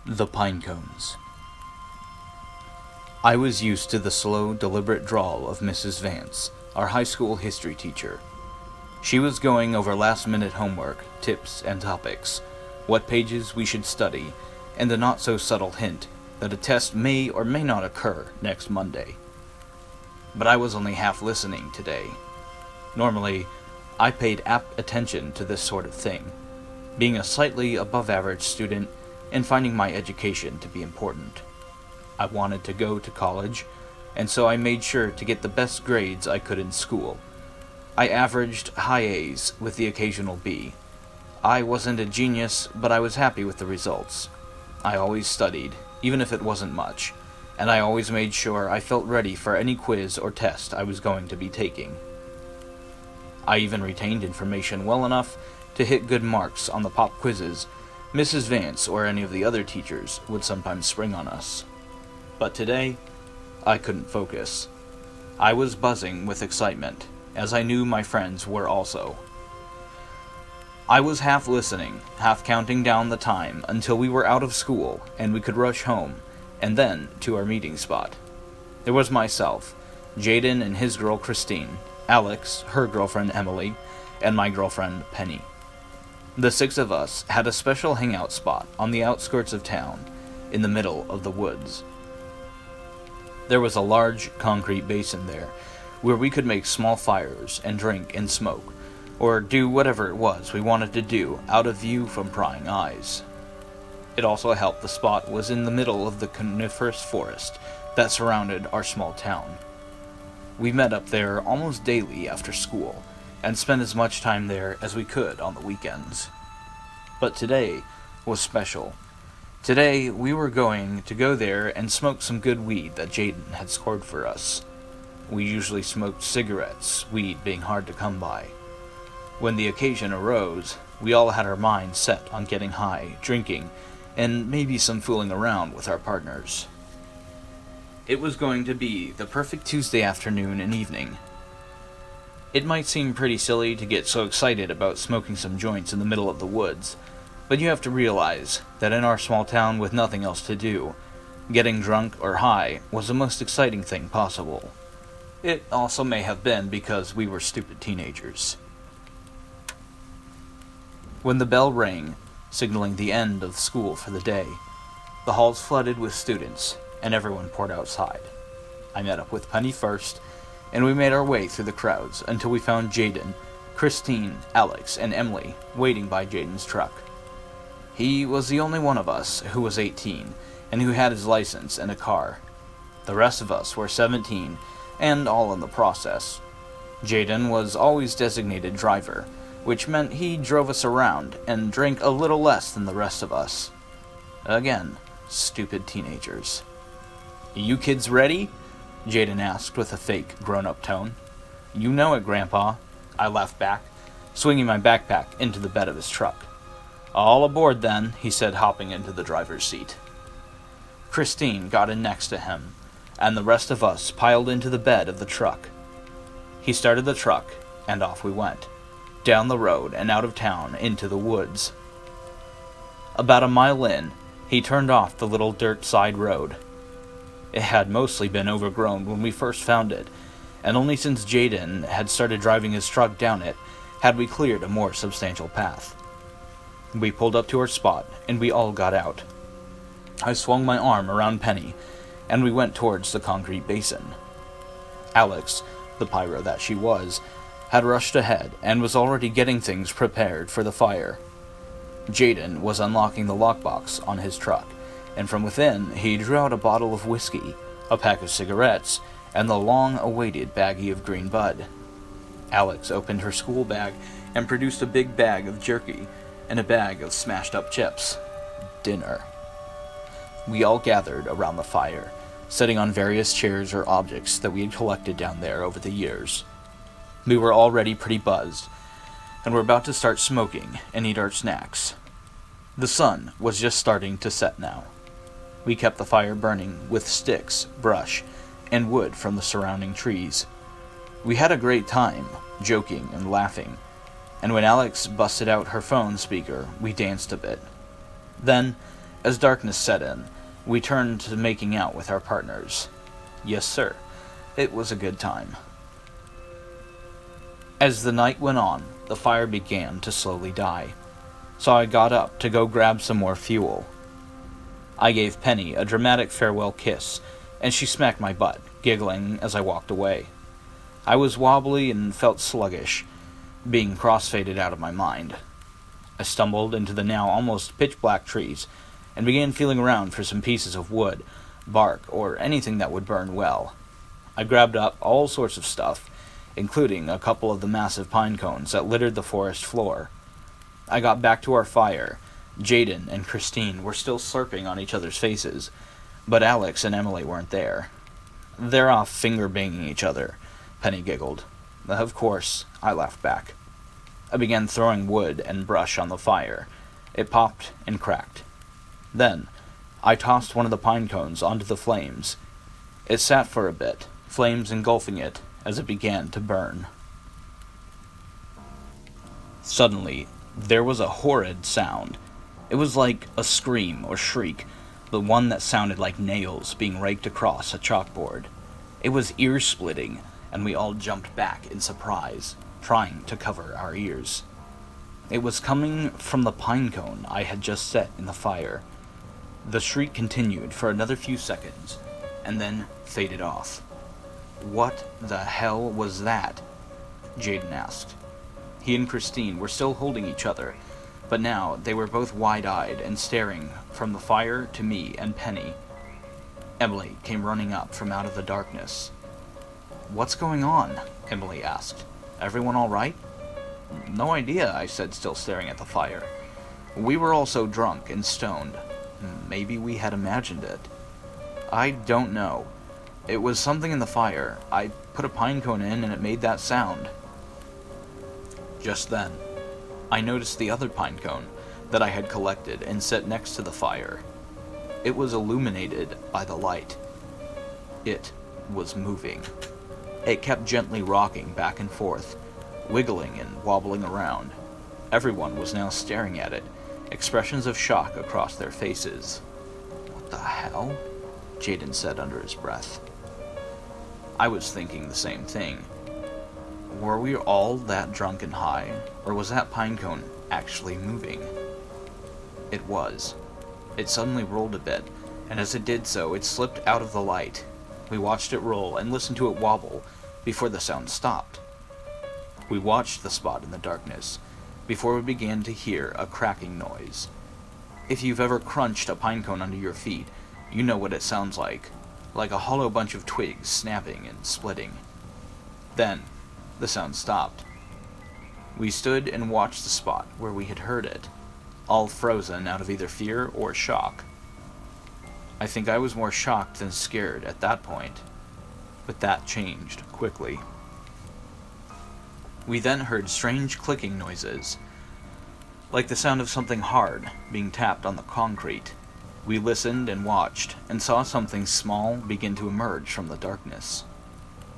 The Pinecones. I was used to the slow, deliberate drawl of Mrs. Vance, our high school history teacher. She was going over last-minute homework, tips, and topics, what pages we should study, and the not-so-subtle hint that a test may or may not occur next Monday. But I was only half listening today. Normally, I paid apt attention to this sort of thing, being a slightly above-average student and finding my education to be important. I wanted to go to college, and so I made sure to get the best grades I could in school. I averaged high A's with the occasional B. I wasn't a genius, but I was happy with the results. I always studied, even if it wasn't much, and I always made sure I felt ready for any quiz or test I was going to be taking. I even retained information well enough to hit good marks on the pop quizzes Mrs. Vance or any of the other teachers would sometimes spring on us. But today, I couldn't focus. I was buzzing with excitement, as I knew my friends were also. I was half listening, half counting down the time until we were out of school and we could rush home, and then to our meeting spot. There was myself, Jaden and his girl Christine, Alex, her girlfriend Emily, and my girlfriend Penny. The six of us had a special hangout spot on the outskirts of town, in the middle of the woods. There was a large concrete basin there, where we could make small fires and drink and smoke, or do whatever it was we wanted to do out of view from prying eyes. It also helped the spot was in the middle of the coniferous forest that surrounded our small town. We met up there almost daily after school, and spent as much time there as we could on the weekends. But today was special. Today we were going to go there and smoke some good weed that Jaden had scored for us. We usually smoked cigarettes, weed being hard to come by. When the occasion arose, we all had our minds set on getting high, drinking, and maybe some fooling around with our partners. It was going to be the perfect Tuesday afternoon and evening. It might seem pretty silly to get so excited about smoking some joints in the middle of the woods, but you have to realize that in our small town with nothing else to do, getting drunk or high was the most exciting thing possible. It also may have been because we were stupid teenagers. When the bell rang, signaling the end of school for the day, the halls flooded with students, and everyone poured outside. I met up with Penny first, and we made our way through the crowds until we found Jaden, Christine, Alex, and Emily waiting by Jaden's truck. He was the only one of us who was 18 and who had his license and a car. The rest of us were 17 and all in the process. Jaden was always designated driver, which meant he drove us around and drank a little less than the rest of us. Again, stupid teenagers. "You kids ready?" Jaden asked with a fake grown-up tone. "You know it, Grandpa," I laughed back, swinging my backpack into the bed of his truck. "All aboard then," he said, hopping into the driver's seat. Christine got in next to him, and the rest of us piled into the bed of the truck. He started the truck, and off we went, down the road and out of town into the woods. About a mile in, he turned off the little dirt side road. It had mostly been overgrown when we first found it, and only since Jaden had started driving his truck down it had we cleared a more substantial path. We pulled up to our spot, and we all got out. I swung my arm around Penny, and we went towards the concrete basin. Alex, the pyro that she was, had rushed ahead and was already getting things prepared for the fire. Jaden was unlocking the lockbox on his truck, and from within he drew out a bottle of whiskey, a pack of cigarettes, and the long-awaited baggie of green bud. Alex opened her school bag and produced a big bag of jerky and a bag of smashed-up chips. Dinner. We all gathered around the fire, sitting on various chairs or objects that we had collected down there over the years. We were already pretty buzzed, and were about to start smoking and eat our snacks. The sun was just starting to set now. We kept the fire burning with sticks, brush, and wood from the surrounding trees. We had a great time, joking and laughing, and when Alex busted out her phone speaker, we danced a bit. Then, As darkness set in, we turned to making out with our partners. Yes, sir. It was a good time. As the night went on, the fire began to slowly die, so I got up to go grab some more fuel. I gave Penny a dramatic farewell kiss, and she smacked my butt, giggling as I walked away. I was wobbly and felt sluggish, being cross-faded out of my mind. I stumbled into the now almost pitch-black trees, and began feeling around for some pieces of wood, bark, or anything that would burn well. I grabbed up all sorts of stuff, including a couple of the massive pine cones that littered the forest floor. I got back to our fire. Jaden and Christine were still slurping on each other's faces, but Alex and Emily weren't there. "They're off finger-banging each other," Penny giggled. Of course, I laughed back. I began throwing wood and brush on the fire. It popped and cracked. Then, I tossed one of the pine cones onto the flames. It sat for a bit, flames engulfing it as it began to burn. Suddenly, there was a horrid sound. It was like a scream or shriek, the one that sounded like nails being raked across a chalkboard. It was ear-splitting, and we all jumped back in surprise, trying to cover our ears. It was coming from the pine cone I had just set in the fire. The shriek continued for another few seconds, and then faded off. "What the hell was that?" Jaden asked. He and Christine were still holding each other, but now they were both wide-eyed and staring from the fire to me and Penny. Emily came running up from out of the darkness. "What's going on?" Emily asked. "Everyone all right?" "No idea," I said, still staring at the fire. "We were all so drunk and stoned. Maybe we had imagined it. I don't know. It was something in the fire. I put a pine cone in and it made that sound." Just then, I noticed the other pine cone that I had collected and set next to the fire. It was illuminated by the light. It was moving. It kept gently rocking back and forth, wiggling and wobbling around. Everyone was now staring at it, expressions of shock across their faces. "What the hell?" Jaden said under his breath. I was thinking the same thing. Were we all that drunk and high, or was that pine cone actually moving? It was. It suddenly rolled a bit, and as it did so, it slipped out of the light. We watched it roll and listened to it wobble before the sound stopped. We watched the spot in the darkness before we began to hear a cracking noise. If you've ever crunched a pine cone under your feet, you know what it sounds like a hollow bunch of twigs snapping and splitting. Then, the sound stopped. We stood and watched the spot where we had heard it, all frozen out of either fear or shock. I think I was more shocked than scared at that point, but that changed quickly. We then heard strange clicking noises, like the sound of something hard being tapped on the concrete. We listened and watched, and saw something small begin to emerge from the darkness.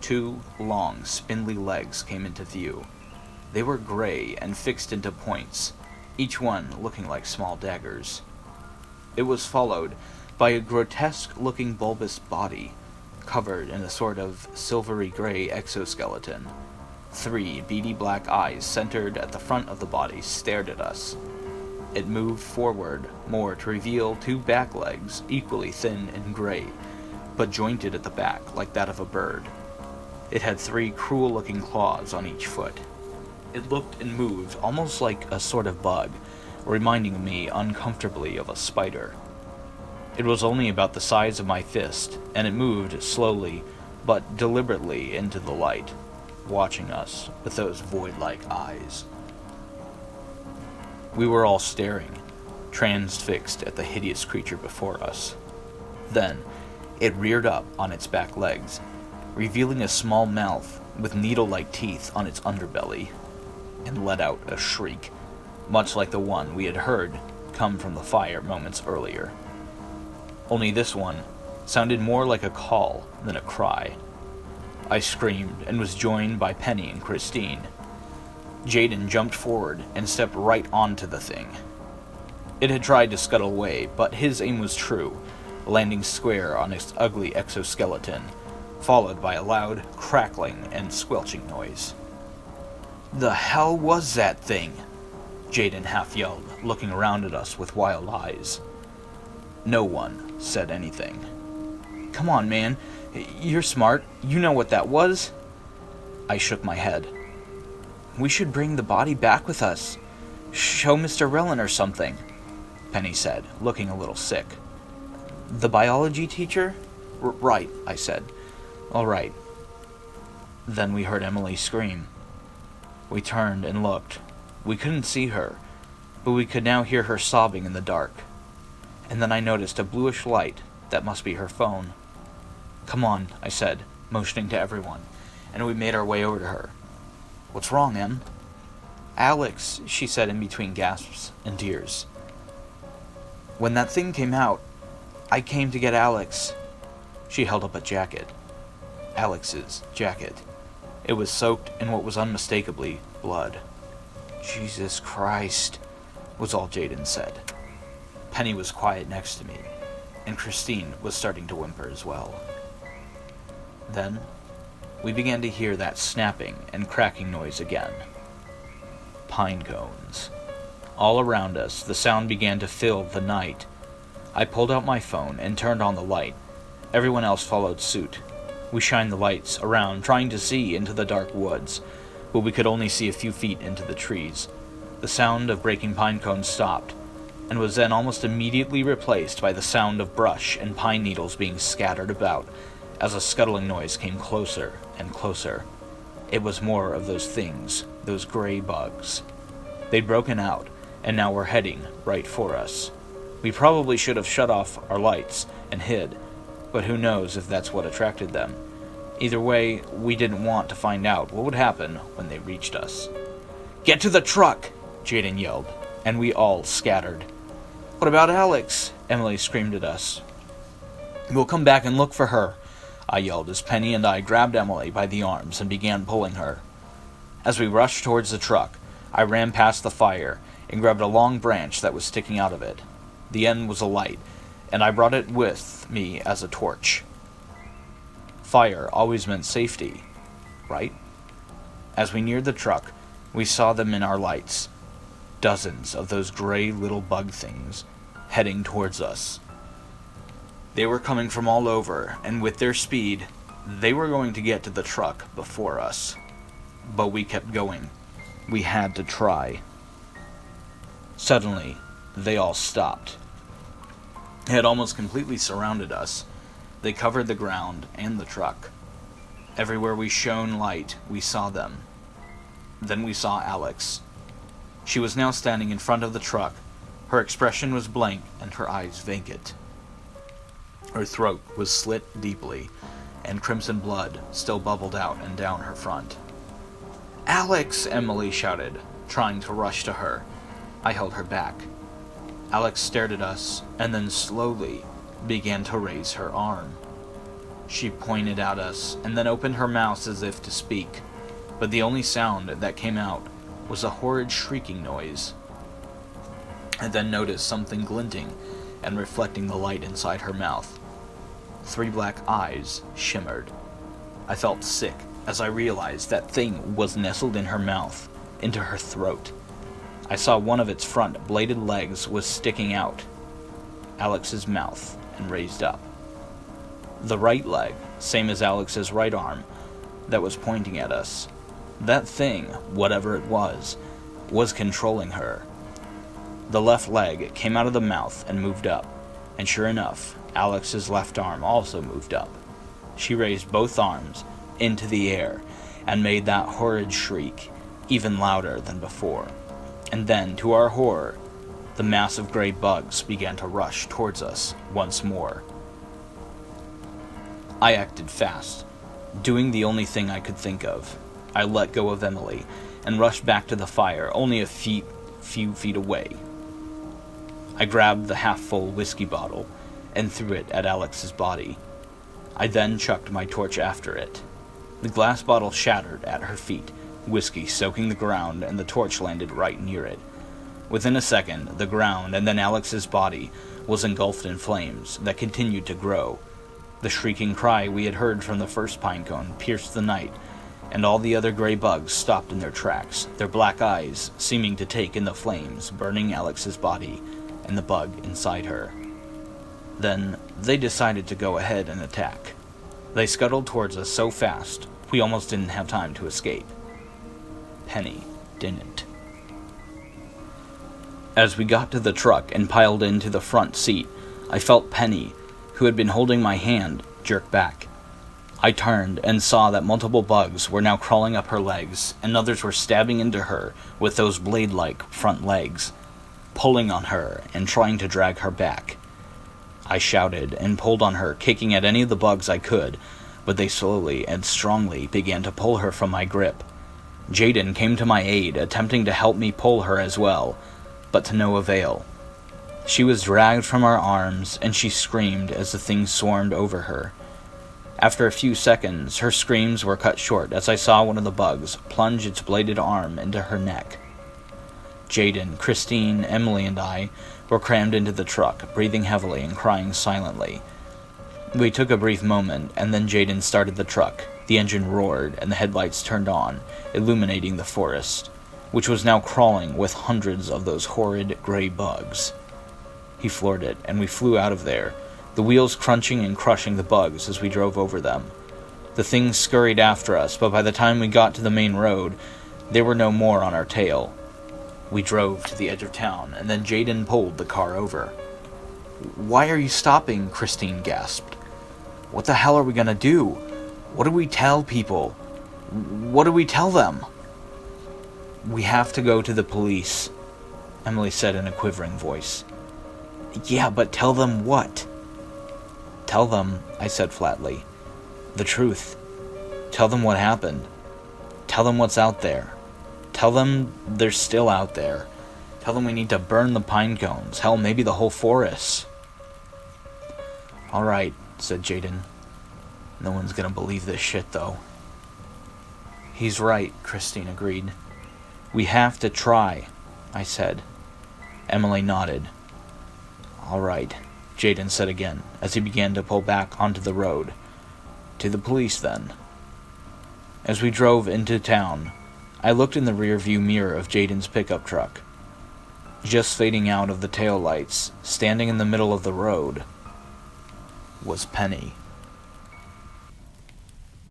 2 long, spindly legs came into view. They were gray and fixed into points, each one looking like small daggers. It was followed by a grotesque-looking bulbous body, covered in a sort of silvery gray exoskeleton. 3 beady black eyes centered at the front of the body stared at us. It moved forward more to reveal 2 back legs, equally thin and gray, but jointed at the back like that of a bird. It had 3 cruel-looking claws on each foot. It looked and moved almost like a sort of bug, reminding me uncomfortably of a spider. It was only about the size of my fist, and it moved slowly but deliberately into the light, watching us with those void-like eyes. We were all staring, transfixed at the hideous creature before us. Then, it reared up on its back legs, revealing a small mouth with needle-like teeth on its underbelly, and let out a shriek, much like the one we had heard come from the fire moments earlier. Only this one sounded more like a call than a cry. I screamed and was joined by Penny and Christine. Jaden jumped forward and stepped right onto the thing. It had tried to scuttle away, but his aim was true, landing square on its ugly exoskeleton, followed by a loud crackling and squelching noise. "The hell was that thing?" Jaden half yelled, looking around at us with wild eyes. No one said anything. "Come on, man. You're smart. You know what that was." I shook my head. "We should bring the body back with us. Show Mr. Rellin or something," Penny said, looking a little sick. "The biology teacher?" Right, I said. "All right." Then we heard Emily scream. We turned and looked. We couldn't see her, but we could now hear her sobbing in the dark. And then I noticed a bluish light that must be her phone. "Come on," I said, motioning to everyone, and we made our way over to her. "What's wrong, Em?" "Alex," she said in between gasps and tears. "When that thing came out, I came to get Alex." She held up a jacket. Alex's jacket. It was soaked in what was unmistakably blood. "Jesus Christ," was all Jaden said. Penny was quiet next to me, and Christine was starting to whimper as well. Then, we began to hear that snapping and cracking noise again. Pine cones. All around us, the sound began to fill the night. I pulled out my phone and turned on the light. Everyone else followed suit. We shined the lights around, trying to see into the dark woods, but we could only see a few feet into the trees. The sound of breaking pine cones stopped, and was then almost immediately replaced by the sound of brush and pine needles being scattered about, as a scuttling noise came closer and closer. It was more of those things, those gray bugs. They'd broken out, and now were heading right for us. We probably should have shut off our lights and hid, but who knows if that's what attracted them. Either way, we didn't want to find out what would happen when they reached us. "Get to the truck!" Jaden yelled, and we all scattered. "What about Alex?" Emily screamed at us. "We'll come back and look for her," I yelled as Penny and I grabbed Emily by the arms and began pulling her. As we rushed towards the truck, I ran past the fire and grabbed a long branch that was sticking out of it. The end was a light, and I brought it with me as a torch. Fire always meant safety, right? As we neared the truck, we saw them in our lights. Dozens of those gray little bug things heading towards us. They were coming from all over, and with their speed, they were going to get to the truck before us. But we kept going. We had to try. Suddenly, they all stopped. They had almost completely surrounded us. They covered the ground and the truck. Everywhere we shone light, we saw them. Then we saw Alex. She was now standing in front of the truck. Her expression was blank and her eyes vacant. Her throat was slit deeply, and crimson blood still bubbled out and down her front. "Alex!" Emily shouted, trying to rush to her. I held her back. Alex stared at us, and then slowly began to raise her arm. She pointed at us, and then opened her mouth as if to speak, but the only sound that came out was a horrid shrieking noise. I then noticed something glinting and reflecting the light inside her mouth. 3 black eyes shimmered. I felt sick as I realized that thing was nestled in her mouth, into her throat. I saw one of its front bladed legs was sticking out, Alex's mouth, and raised up. The right leg, same as Alex's right arm, that was pointing at us. That thing, whatever it was controlling her. The left leg came out of the mouth and moved up, and sure enough, Alex's left arm also moved up. She raised both arms into the air and made that horrid shriek even louder than before. And then, to our horror, the mass of gray bugs began to rush towards us once more. I acted fast, doing the only thing I could think of. I let go of Emily and rushed back to the fire, only a few feet away. I grabbed the half-full whiskey bottle and threw it at Alex's body. I then chucked my torch after it. The glass bottle shattered at her feet, whiskey soaking the ground, and the torch landed right near it. Within a second, the ground and then Alex's body was engulfed in flames that continued to grow. The shrieking cry we had heard from the first pinecone pierced the night, and all the other gray bugs stopped in their tracks, their black eyes seeming to take in the flames burning Alex's body and the bug inside her. Then, they decided to go ahead and attack. They scuttled towards us so fast, we almost didn't have time to escape. Penny didn't. As we got to the truck and piled into the front seat, I felt Penny, who had been holding my hand, jerk back. I turned and saw that multiple bugs were now crawling up her legs, and others were stabbing into her with those blade-like front legs, pulling on her and trying to drag her back. I shouted and pulled on her, kicking at any of the bugs I could, but they slowly and strongly began to pull her from my grip. Jaden came to my aid, attempting to help me pull her as well, but to no avail. She was dragged from our arms, and she screamed as the thing swarmed over her. After a few seconds, her screams were cut short as I saw one of the bugs plunge its bladed arm into her neck. Jaden, Christine, Emily, and I were crammed into the truck, breathing heavily and crying silently. We took a brief moment, and then Jaden started the truck. The engine roared, and the headlights turned on, illuminating the forest, which was now crawling with hundreds of those horrid gray bugs. He floored it, and we flew out of there, the wheels crunching and crushing the bugs as we drove over them. The things scurried after us, but by the time we got to the main road, there were no more on our tail. We drove to the edge of town, and then Jaden pulled the car over. "Why are you stopping?" Christine gasped. "What the hell are we gonna do? What do we tell people? What do we tell them?" "We have to go to the police," Emily said in a quivering voice. "Yeah, but tell them what?" "Tell them," I said flatly, "the truth. Tell them what happened. Tell them what's out there. Tell them they're still out there. Tell them we need to burn the pinecones. Hell, maybe the whole forest." "All right," said Jaden. "No one's gonna believe this shit, though." "He's right," Christine agreed. "We have to try," I said. Emily nodded. "All right," Jaden said again, as he began to pull back onto the road. "To the police, then." As we drove into town, I looked in the rear-view mirror of Jaden's pickup truck. Just fading out of the taillights, standing in the middle of the road, was Penny.